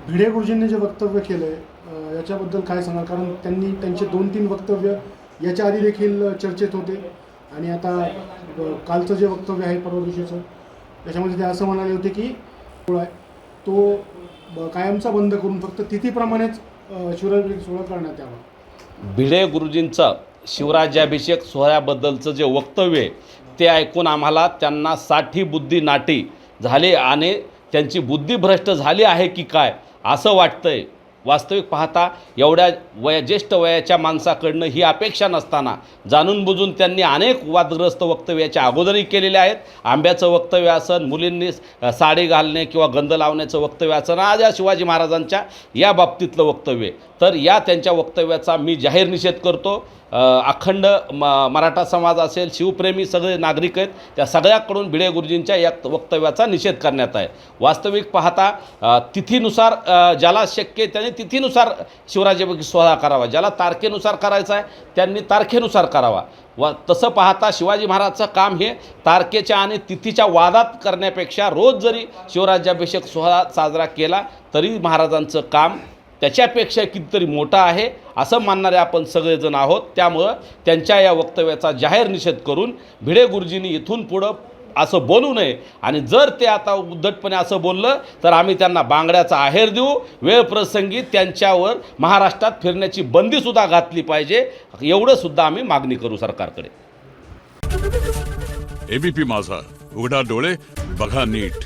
भिडे गुरुजींनी जे वक्तव्य केलं आहे याच्याबद्दल काय सांगाल? कारण त्यांनी त्यांचे 2-3 वक्तव्य याच्या आधी देखील चर्चेत होते आणि आता कालचं जे वक्तव्य आहे परवा दिवशीचं त्याच्यामध्ये ते असं म्हणाले होते की तो कायमचा बंद करून फक्त तिथीप्रमाणेच शिवराज्याभिषेक सोहळा करण्यात यावा. भिडे गुरुजींचं शिवराज्याभिषेक सोहळ्याबद्दलचं जे वक्तव्य आहे ते ऐकून आम्हाला त्यांना साठी बुद्धी नाटी झाली आणि त्यांची बुद्धी भ्रष्ट झाली आहे की काय असं वाटतंय. वास्तविक पाहता एवढ्या ज्येष्ठ वयाच्या माणसाकडनं ही अपेक्षा नसताना जाणून बुजून त्यांनी अनेक वादग्रस्त वक्तव्याच्या अगोदरही केलेले आहेत. आंब्याचं वक्तव्य असन, मुलींनी साडी घालणे किंवा गंध लावण्याचं वक्तव्य असन, आज या शिवाजी महाराजांच्या या बाबतीतलं वक्तव्य. तर या त्यांच्या वक्तव्याचा मी जाहीर निषेध करतो. अखंड मराठा समाज असेल, शिवप्रेमी सगळे नागरिक आहेत, त्या सगळ्याकडून भिडे गुरुजींच्या या वक्तव्याचा निषेध करण्यात आहे. वास्तविक पाहता तिथीनुसार ज्याला शक्य आहे त्याने तिथीनुसार शिवराज्याभिषेक सोहळा करावा, ज्याला तारखेनुसार करायचा आहे त्यांनी तारखेनुसार करावा. तसं पाहता शिवाजी महाराजाचं काम हे तारखेच्या आणि तिथीच्या वादात करण्यापेक्षा रोज जरी शिवराज्याभिषेक सोहळा साजरा केला तरी महाराजांचं काम त्याच्यापेक्षा कितीतरी मोठा आहे असं मानणारे आपण सगळेजण आहोत. त्यामुळं त्यांच्या या वक्तव्याचा जाहीर निषेध करून भिडे गुरुजींनी इथून पुढं असं बोलू नये आणि जर ते आता उद्धटपणे असं बोललं तर आम्ही त्यांना बांगड्याचा आहेर देऊ. वेळप्रसंगी त्यांच्यावर महाराष्ट्रात फिरण्याची बंदीसुद्धा घातली पाहिजे, एवढंसुद्धा आम्ही मागणी करू सरकारकडे. एबीपी माझा, उघडा डोळे बघा नीट.